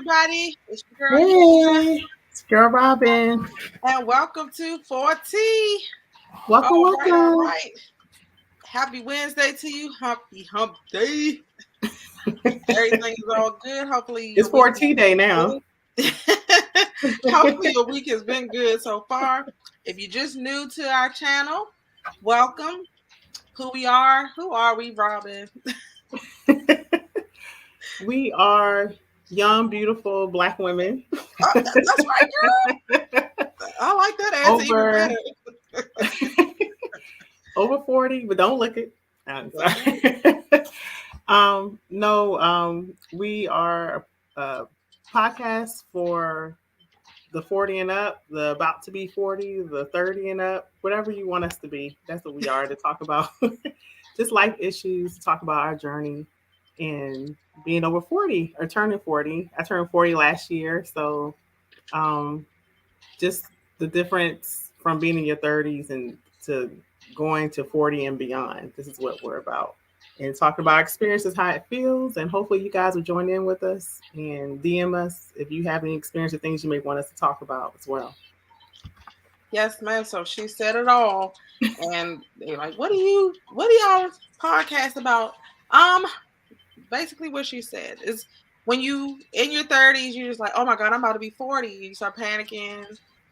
everybody. It's your girl Hey, it's girl Robin. and welcome to 4T. Welcome, All right, all welcome. right. Happy Wednesday to you. Happy hump day. Everything is all good. Hopefully It's your week 4T day now. is good. Hopefully your week has been good so far. If you're just new to our channel, welcome. Who are we, Robin? We are young, beautiful Black women Oh, that's right, girl. I like that answer even over better. over 40, but don't look it. I'm sorry. No, we are a podcast for the 40 and up, the about to be 40, the 30 and up, whatever you want us to be. That's what we are, to talk about just life issues, to talk about our journey and being over 40 or turning 40. I turned 40 last year. So um, just the difference from being in your 30s and to going to 40 and beyond. This is what we're about. And talk about experiences, how it feels, and hopefully you guys will join in with us and DM us if you have any experience or things you may want us to talk about as well. Yes, ma'am. So she said it all. And they're like, what do y'all podcast about? Basically what she said is when you in your 30s, you're just like, oh my God, I'm about to be 40. You start panicking.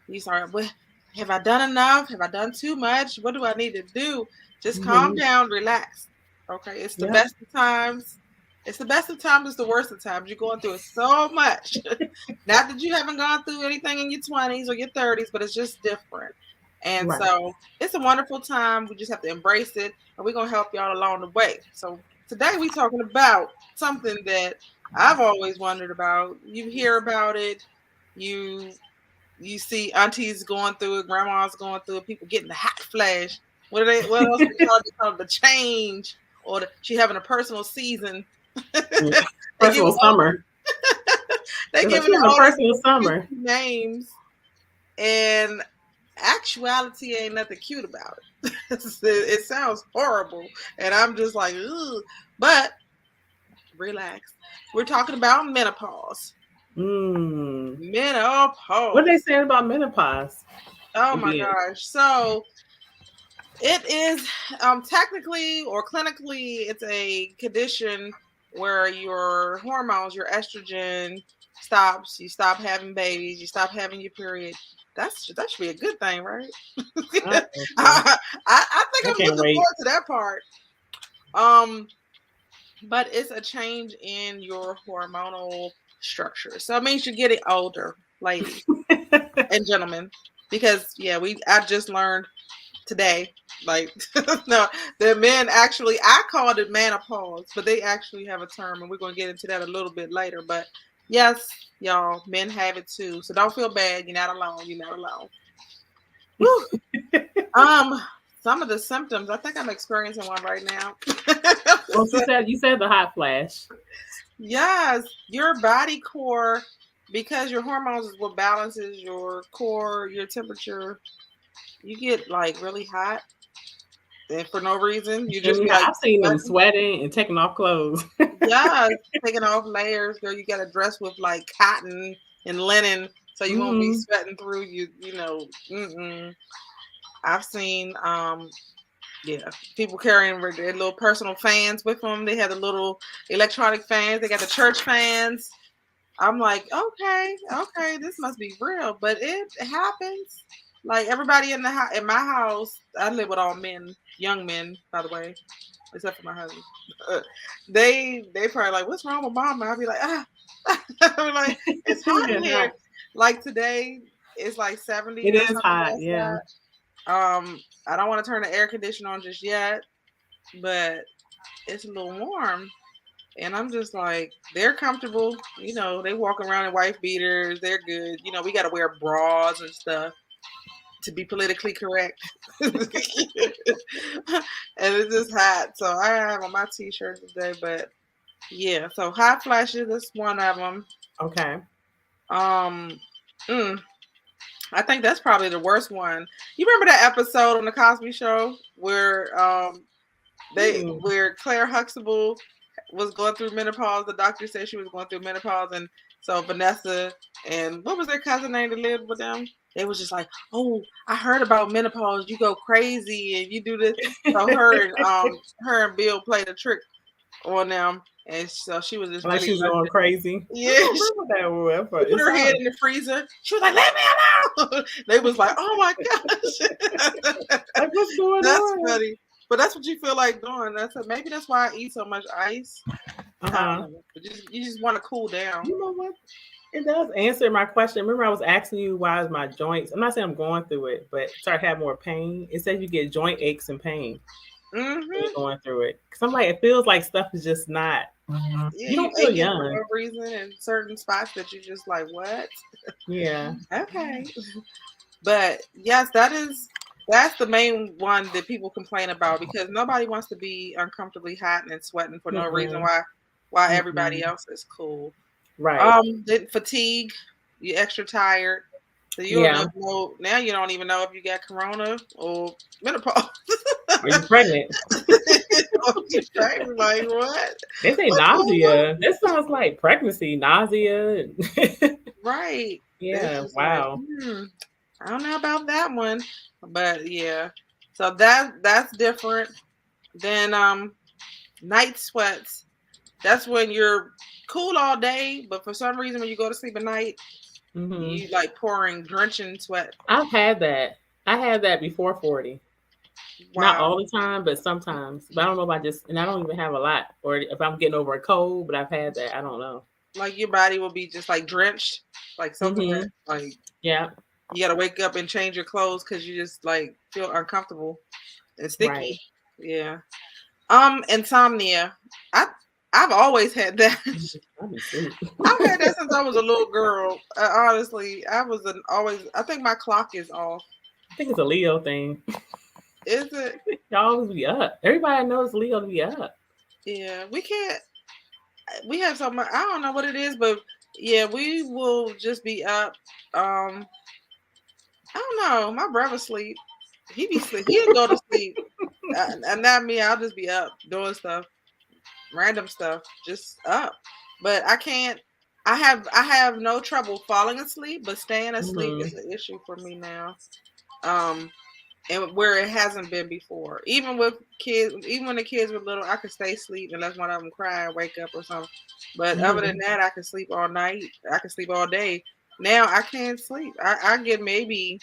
You start, well, have I done enough? Have I done too much? What do I need to do? Just calm Mm-hmm. down, relax. Okay. It's the Yep. best of times. It's the best of times, it's the worst of times. You're going through so much. Not that you haven't gone through anything in your 20s or your 30s, but it's just different. And Right. so it's a wonderful time. We just have to embrace it, and we're going to help y'all along the way. So today we're talking about something that I've always wondered about. You hear about it, you you see aunties going through it, grandmas going through it, people getting the hot flash. What else they call it? They call it the change, or she having a personal season. They give Personal all summer. they It's like giving she it has a all these personal cute summer. names, and actuality ain't nothing cute about it. It sounds horrible, and I'm just like, ugh. But relax. We're talking about menopause. Mm. What are they Menopause. saying about menopause? Oh my Again. gosh. So it is technically or clinically, it's a condition where your hormones, your estrogen stops. You stop having babies. You stop having your period. That should be a good thing, right? I think so. I think I I'm can't looking wait. forward to that part. Um, but it's a change in your hormonal structure. So it means you're getting older, ladies and gentlemen. Because I just learned today, like no, the men actually I called it menopause, but they actually have a term, and we're gonna get into that a little bit later. But yes, y'all, men have it too. So don't feel bad. You're not alone. You're not alone. Whew. Um, some of the symptoms, I think I'm experiencing one right now. Well, you said the hot flash. Yes, your body core, because your hormones is what balances your core, your temperature. You get like really hot, and for no reason, you just And be yeah, like I've seen them sweating. sweating and taking off clothes. Yeah, taking off layers, girl. You got to dress with like cotton and linen, so you won't be Mm-hmm. sweating through you. You know, I've seen yeah, people carrying their little personal fans with them. They have the little electronic fans. They got the church fans. I'm like, okay, this must be real, but it happens. Like everybody in in my house, I live with all men, young men, by the way, except for my husband. They probably like, what's wrong with mama? I'll be like, I'm like, it's hot in here. Hot. Like today, it's like 70 It or is something hot, like yeah. that. I don't want to turn the air conditioner on just yet, but it's a little warm. And I'm just like, they're comfortable. You know, they walk around in wife beaters. They're good. You know, we got to wear bras and stuff to be politically correct. And it's just hot. So I have on my t-shirt today. But yeah, so hot flashes is one of them. Okay. Um, mm, I think that's probably the worst one. You remember that episode on the Cosby Show where Mm. where Claire Huxtable was going through menopause. The doctor said she was going through menopause, and So Vanessa and what was their cousin name that lived with them? They was just like, oh, I heard about menopause. You go crazy and you do this. So her and Bill played a trick on them, and so she was just Like really she was going crazy. I yeah. don't remember that one. She put It her head sounds in the freezer. She was like, "Let me alone." They was like, "Oh my gosh, like what's going that's on? funny." But that's what you feel like doing. Maybe that's why I eat so much ice. I don't Uh-huh. know. You just want to cool down. You know what? It does answer my question. Remember, I was asking you why is my joints? I'm not saying I'm going through it, but start having more pain. It says you get joint aches and pain when Hmm you're going through it. Cause I'm like, it feels like stuff is just not. Yeah, You you don't feel aching for young. no reason in certain spots that you just like what? Yeah. Okay, but yes, that's the main one that people complain about because nobody wants to be uncomfortably hot and sweating for no reason. Mm-mm. Why everybody Mm-mm. else is cool. Right. Then fatigue, you're extra tired. So you don't Yeah. know now. You don't even know if you got corona or menopause. Are you pregnant? Or you pregnant, like what? They say What's going on? nausea. This sounds like pregnancy, nausea. Right. It's Yeah. just like, Wow. I don't know about that one, but yeah. So that's different than night sweats. That's when you're cool all day, but for some reason when you go to sleep at night, Hmm. you like pouring, drenching sweat. I've had that. I had that before 40. Not Wow. all the time, but sometimes. But I don't know if I just, and I don't even have a lot, or if I'm getting over a cold. But I've had that. I don't know. Like your body will be just like drenched, like something that Hmm. like Yeah. you gotta wake up and change your clothes because you just like feel uncomfortable and Right. sticky. Yeah. Insomnia. I I've always had that. I'll be asleep. I've had that since I was a little girl. Honestly, I was an always. I think my clock is off. I think it's a Leo thing. Is it? Y'all always be up. Everybody knows Leo to be up. Yeah, we can't. We have something. I don't know what it is, but yeah, we will just be up. I don't know. My brother sleep. He be sleep. He'll go to sleep, and not me. I'll just be up doing stuff, random stuff, just up. But I can't. I have no trouble falling asleep, but staying asleep Hmm. is an issue for me now. Um, and where it hasn't been before. Even with kids, even when the kids were little, I could stay asleep unless one of them cry, wake up or something. But other than Hmm. that, I could sleep all night. I could sleep all day. Now I can't sleep. I get maybe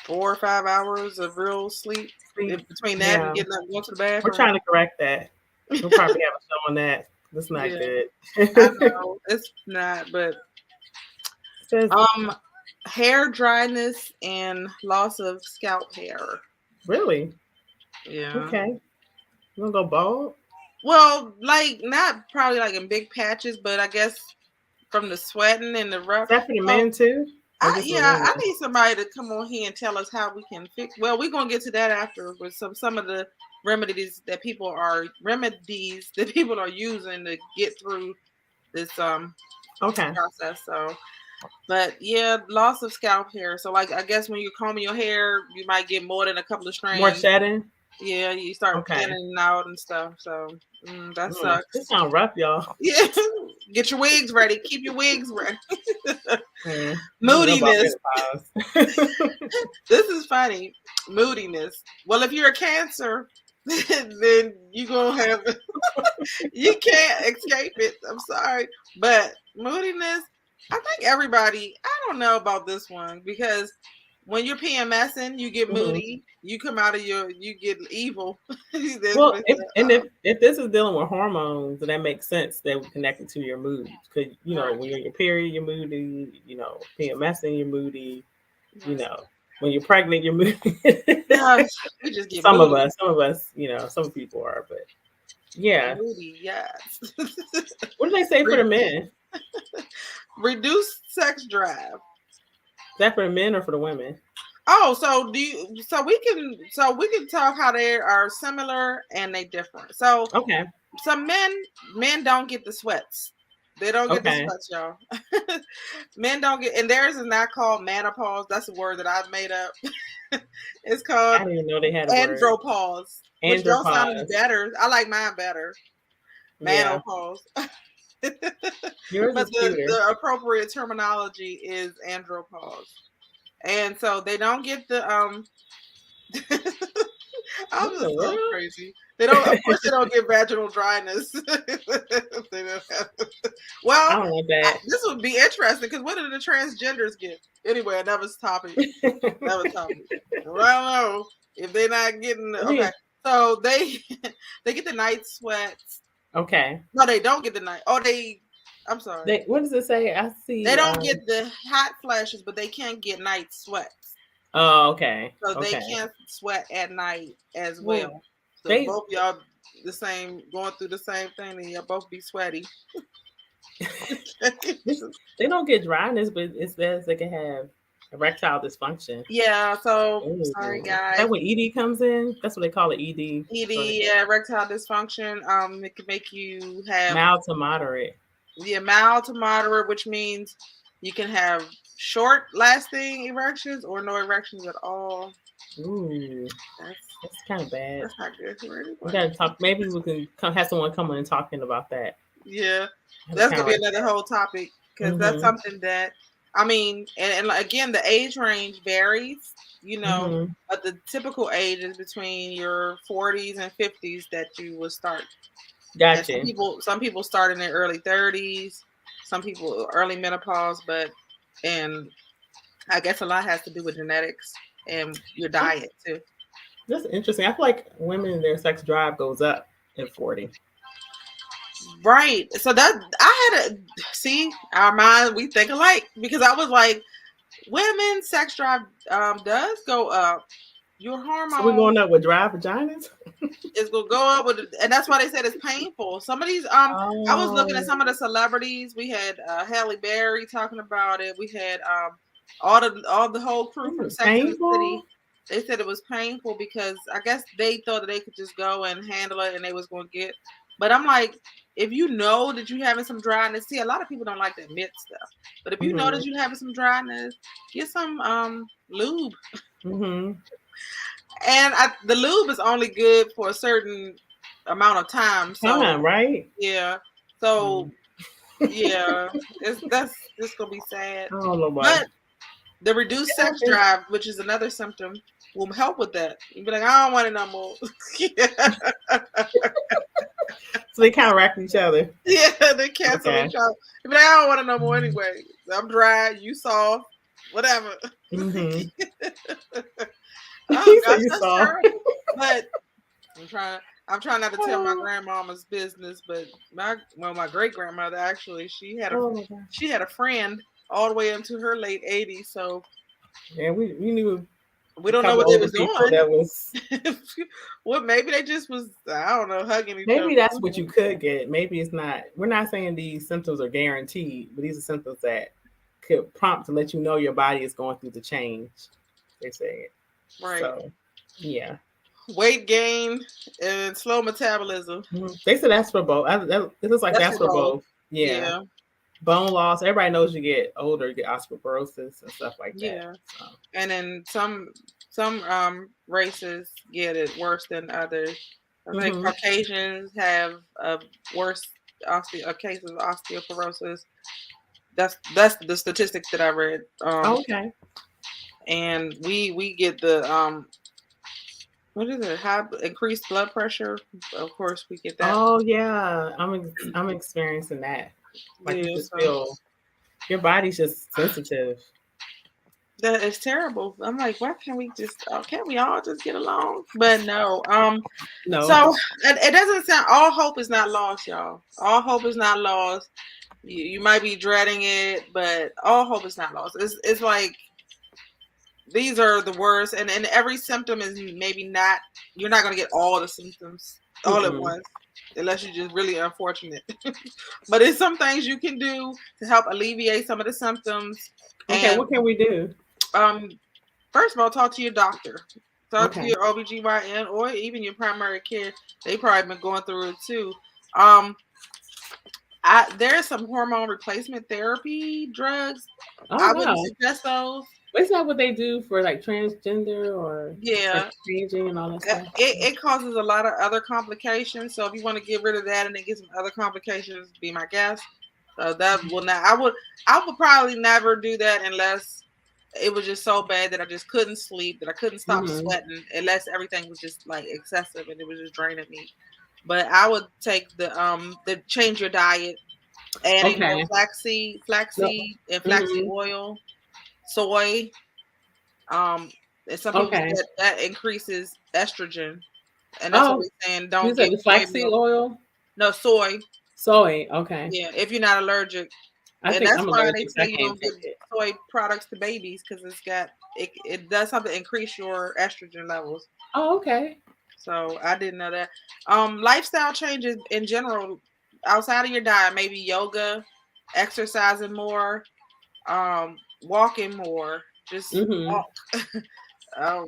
4 or 5 hours of real sleep Sleep. between that and Yeah. getting up, going to the We're bathroom. trying to correct that. We'll probably have a show on that. That's not Yeah, good. I know it's not, but Says um, hair dryness and loss of scalp hair. really? Yeah. Okay. You wanna go bald? Well, like not probably like in big patches, but I guess from the sweating and the rough. Is that for the So men too? Or I just for yeah, women? I need somebody to come on here and tell us how we can fix. Well, we're gonna get to that after with some of the remedies that people are using to get through this Okay. process. So, but yeah, loss of scalp hair. So like I guess when you're combing your hair, you might get more than a couple of More strands. shedding? Yeah, you start Okay. thinning out and stuff. So that This sucks. sounds rough, y'all. Yeah, get your wigs ready. Keep your wigs ready. Mm, I don't know about Moodiness. menopause. This is funny. Moodiness. Well, if you're a Cancer, then you gonna have you can't escape it. I'm sorry, but moodiness. I think everybody. I don't know about this one because when you're PMSing, you get Hmm. moody. You come out of you get evil. That's Well, what it if, said. and if this is dealing with hormones, then that makes sense that we connect it to your mood. Because Right, when you're in your period, you're moody. PMSing, you're moody. You right. know, when you're pregnant, you're moody. Yeah, we just get Some of moody. us, some people are, but yeah. Moody, yes. What do they say for the Re- men? Is reduce sex drive. that for the men or for the women? Oh, so we can talk how they are similar and they different. So Okay. some men don't get the sweats. They don't get the Okay. sweats, y'all. Men don't get, and theirs is not called menopause. That's a word that I've made up. It's I called didn't even know they had a word. andropause, which don't sound any Andropause. better. I like mine better. Yeah. Manopause. Yours But is the cuter. the appropriate terminology is andropause. And so they don't get the I'm What in the just so world? crazy. They don't, of course, they don't get vaginal dryness. They don't have, I well, don't want that. this would be interesting because what do the transgenders get? Anyway, another topic. Another topic. Well, I don't know if they're not getting I okay. mean, So they they get the night sweats. okay. No, they don't get the night. Oh, they. I'm sorry. What does it say? I They see. don't get the hot flashes, but they can get night sweats. Oh, okay. So they Okay. can't sweat at night as Well, well. So they both y'all the same, going through the same thing, and y'all both be sweaty. this, they don't get dryness, but it says they can have erectile dysfunction. Yeah. So sorry, Ooh. Is guys. that when ED comes in? That's what they call it, ED. ED, yeah, erectile dysfunction. It can make you have Mild to moderate. mild to moderate, which means you can have short lasting erections or no erections at all. Ooh, That's that's kind of bad. that's not good for We anyone. gotta talk. Maybe we can have someone come on and talking about that. Yeah, It's that's kind gonna of be like another whole topic because that's that. something that I mean, and again, the age range varies, Mm-hmm. but the typical age is between your 40s and 50s that you will start. And Gotcha. some people start in their early 30s, some people early menopause, but and I guess a lot has to do with genetics and your diet too. That's interesting. I feel like women, their sex drive goes up at 40. Right. So that I had to see our mind. We think alike because I was like, women's sex drive does go up. Your So we're hormone going up with dry vaginas? is gonna go up with, and that's why they said it's painful. Some of these, I was looking at Oh, some of the celebrities. We had Halle Berry talking about it. We had all the whole crew from ooh, Sex and the painful? City. They said it was painful because I guess they thought that they could just go and handle it and they was gonna get. But I'm like, if you know that you're having some dryness, see, a lot of people don't like to admit stuff. But if you know Mm-hmm. that you're having some dryness, get some lube. Mm-hmm. And the lube is only good for a certain amount of time. So Time, right? yeah. Mm. So yeah, that's just gonna be sad. I don't know why. But the reduced It sex happens. drive, which is another symptom, will help with that. You'll be like, I don't want it no more. So they counteract each other. Yeah, they cancel Okay. each other. You'll be like, I don't want it no more anyway. I'm dry, you soft, whatever. Mm-hmm. Oh He said gosh, you that's saw. terrible. But I'm trying not to tell my Oh, grandmama's business, but my great grandmother actually oh my gosh. she had a friend all the way into her late 80s. So Yeah, we knew we a don't know couple what they older was people doing. that was. Well, maybe they just was, I don't know, hugging each other. Maybe that's what you could get. Maybe it's not. We're not saying these symptoms are guaranteed, but these are symptoms that could prompt to let you know your body is going through the change. They say it. Right. So, yeah. Weight gain and slow metabolism. Mhm. They said that's for both. It looks like That's that's for for both. both. Yeah. Yeah. Bone loss. Everybody knows you get older, you get osteoporosis and stuff like that. Yeah. So, And then some races get it worse than others. I think hmm. Caucasians have a worse cases of osteoporosis. That's the statistics that I read. Okay. And we get the what is it? High increased blood pressure. Of course, we get that. Oh yeah, I'm experiencing that. Like you Yeah, just so feel your body's just sensitive. that is terrible. I'm like, why can't we just? Can't we all just get along? But no. No. So it doesn't sound. All hope is not lost, y'all. All hope is not lost. You might be dreading it, but all hope is not lost. It's like these are the worst, and every symptom is maybe not. You're not going to get all the symptoms all at Mm-mm. once, unless you're just really unfortunate. But it's some things you can do to help alleviate some of the symptoms. Okay, And what can we do? um, first of all, talk to your doctor. Talk to Okay. your OBGYN or even your primary care. They probably been going through it too. Um, there's some hormone replacement therapy drugs. Oh I wow. wouldn't suggest those. Is that what they do for like transgender or Yeah, sex changing and all that stuff? it causes a lot of other complications. So if you want to get rid of that and then get some other complications, be my guest. So that will not. I would probably never do that unless it was just so bad that I just couldn't sleep, that I couldn't stop Mm-hmm. sweating, unless everything was just like excessive and it was just draining me. But I would take the change your diet, adding more Okay. No. flaxseed and flaxseed Mm-hmm. oil, soy. Um, and some people Okay. said that increases estrogen, and that's what Oh, we're saying. you Don't said get the soy flaxseed milk. oil, No soy. soy. Okay. Yeah, if you're not allergic, I and think that's I'm why they allergic, so I say you can't don't give take it. soy products to babies because it does something to increase your estrogen levels. Oh, okay. So I didn't know that. Lifestyle changes in general outside of your diet, maybe yoga, exercising more, walking more, just Mm-hmm. walk. um,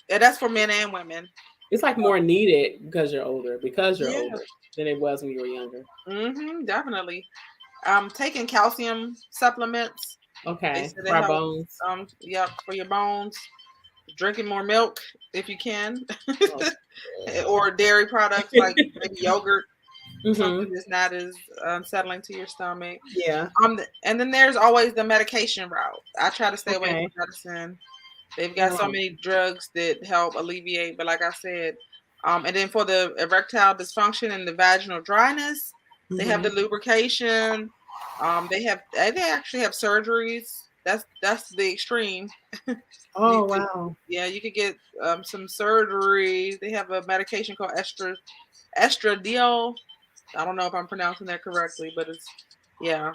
and that's for men and women. It's like more needed because you're Yeah. older than it was when you were younger. Definitely. Taking calcium supplements. They Okay. said For it our helps. bones. Yep, for your bones. Drinking more milk if you can, Oh. or dairy products like maybe yogurt, Mm-hmm. something that's not as unsettling to your stomach. Yeah. And then there's always the medication route. I try to stay away Okay. from medicine. They've got so Oh. many drugs that help alleviate, but like I said, and then for the erectile dysfunction and the vaginal dryness, they have Mm-hmm. the lubrication. They actually have surgeries. That's the extreme. You Oh could wow. yeah, you could get some surgery. They have a medication called estradiol. I don't know if I'm pronouncing that correctly, but it's yeah.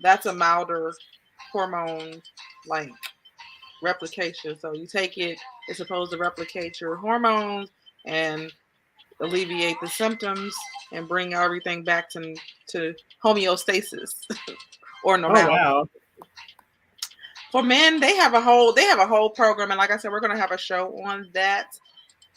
That's a milder hormone like replication. So you take it, it's supposed to replicate your hormones and alleviate the symptoms and bring everything back to homeostasis or Oh normality. wow. For men, they have a whole program, and like I said, we're gonna have a show on that.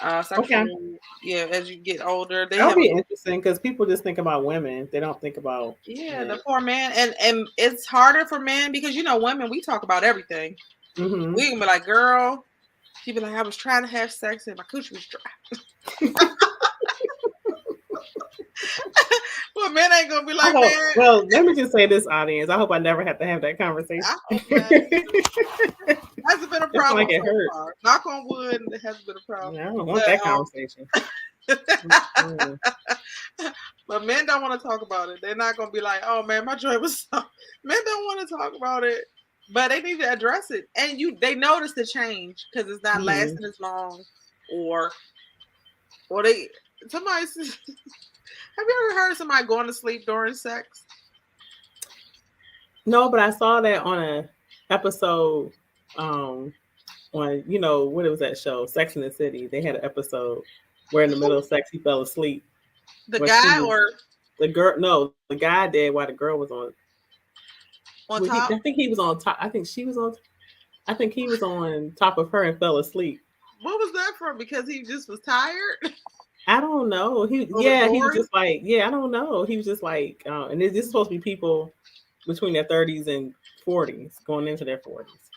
Okay. Sexual, yeah, as you get older, they That would have a be interesting because people just think about women. They don't think about yeah, men. the poor man, and it's harder for men because women we talk about everything. Mm-hmm. We can be like, girl, she be like, I was trying to have sex and my coochie was dry. But men ain't gonna be I like, hope. man, Well, let me just say this, audience. I hope I never have to have that I conversation. hope not. Hasn't been a It's like problem it so hurt. far. Knock on wood, it hasn't been a problem. I don't want But that conversation. Mm-mm. but men don't want to talk about it. They're not gonna be like, oh man, my joint was so men don't want to talk about it. But they need to address it. And they notice the change because it's not Mm-hmm. lasting as long or they somebody have you ever heard of somebody going to sleep during sex? No, but I saw that on a episode um on what it was that show, Sex in the City. They had an episode where in the middle of sex he fell asleep. The But she guy was or the girl. No, the guy did while the girl was on. on Well, top? I think he was on top. I think she was on. I think he was on top of her and fell asleep. What was that from? Because he just was tired? I don't know. Or was He was bored? just like, I don't know. He was just like, and this is supposed to be people between their 30s and 40s, going into their 40s.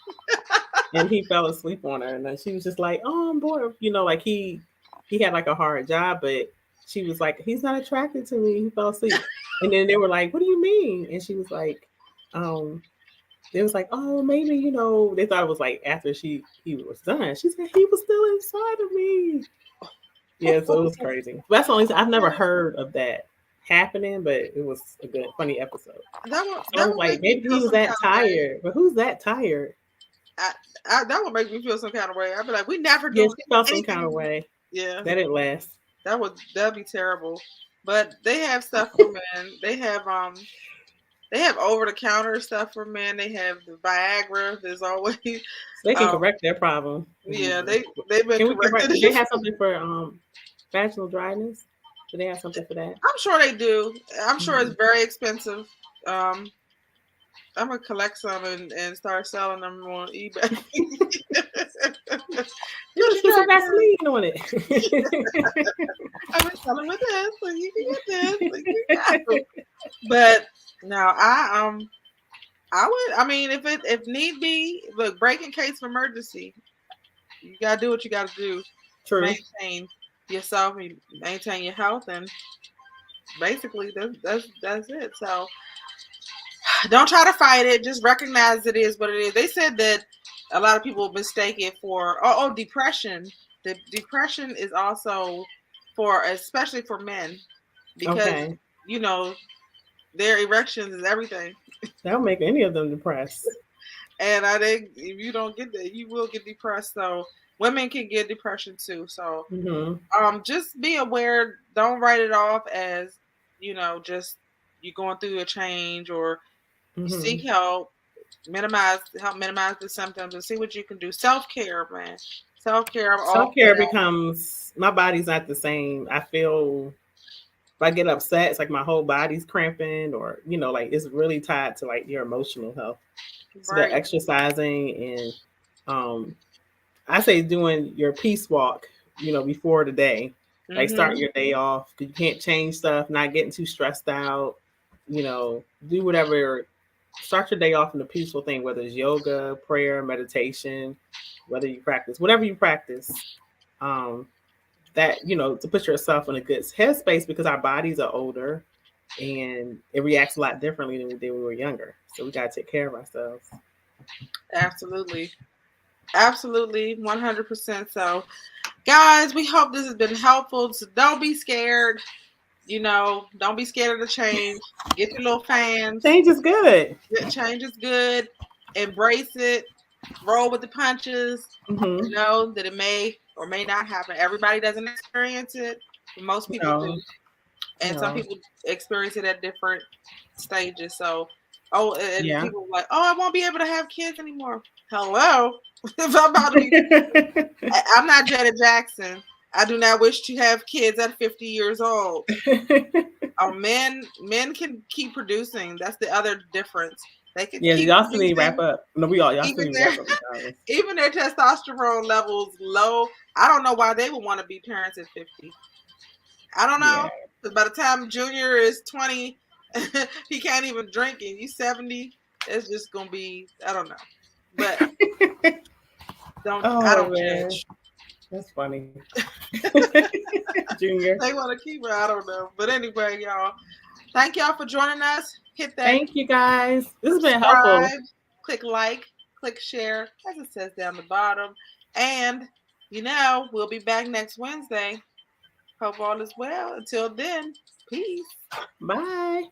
And he fell asleep on her, and then she was just like, "Oh, I'm bored." Like he had like a hard job, but she was like, "He's not attracted to me. He fell asleep." And then they were like, "What do you mean?" And she was like, um, "They was like, oh, maybe they thought it was like after he was done." She said he was still inside of me. Yeah, so it was crazy. That's the only I've never heard of that happening, but it was a good, funny episode. That would So I that was would like, make me maybe feel he was some that kind of way. tired, but who's that tired? I, that would make me feel some kind of way. I'd be like, we never Yeah, do she felt some kind of anything. way. Yeah, That didn't last. that'd be terrible. But they have stuff for men. They have over the counter stuff for men. They have the Viagra. There's always So they can um correct their problem. yeah, they've been Can we correct? corrected. Do they have something for vaginal dryness? Do they have something for that? I'm sure they do. I'm sure Mm-hmm. it's very expensive. Um I'm gonna collect some and start selling them on eBay. You Get want to your put some drivers. Vaseline on it. I'm gonna sell them with this, so you can get this. So you can go. But no, I I would. I mean, if need be, look, break in case of emergency, you gotta do what you gotta do to True. maintain yourself and maintain your health, and basically that's it. So don't try to fight it. Just recognize it is what it is. They said that a lot of people mistake it for depression. The depression is also for especially for men because Okay. you know their erections is everything. That'll make any of them depressed. And I think if you don't get that, you will get depressed. So women can get depression too. So Mm-hmm. just be aware. Don't write it off as just you going through a change or you Mm-hmm. seek help minimize the symptoms and see what you can do. Self care, man. Self care. I'm all Self for care that. becomes my body's not the same. I feel if I get upset, it's like my whole body's cramping, or like it's really tied to like your emotional health. So the Right. exercising and um I say doing your peace walk, before the day. Like start Mhm. your day off. You can't change stuff, not getting too stressed out, do whatever. Start your day off in a peaceful thing, whether it's yoga, prayer, meditation, whether you practice, whatever you practice. Um, that, to put yourself in a good headspace because our bodies are older and it reacts a lot differently than we did when we were younger. So we gotta take care of ourselves. Absolutely. Absolutely. 100%. So, guys, we hope this has been helpful. So don't be scared. Don't be scared of the change. Get your little fans. Change is good. Change is good. Embrace it. Roll with the punches. Mm-hmm. Know that it may or may not happen. Everybody doesn't experience it, but most people do. No, And some no. people experience it at different stages. So, and Yeah. people are like, oh, I won't be able to have kids anymore. Hello. If I'm about to be, I'm not Janet Jackson. I do not wish to have kids at 50 years old. Men can keep producing. That's the other difference. They can Yeah, keep y'all still need to wrap producing up. No, y'all still even need to their wrap up regardless. even their testosterone levels low. I don't know why they would want to be parents at 50. I don't Yeah. know. Because by the time Junior is 20, he can't even drink, and you 70. It's just gonna be I don't know. But I Oh don't man, judge. that's funny. Junior. They want to keep her. I don't know. But anyway, y'all. Thank y'all for joining us. Hit that Thank you guys. This has been helpful. subscribe, click like, click share, as it says down the bottom. And we'll be back next Wednesday. Hope all is well. Until then, peace. Bye.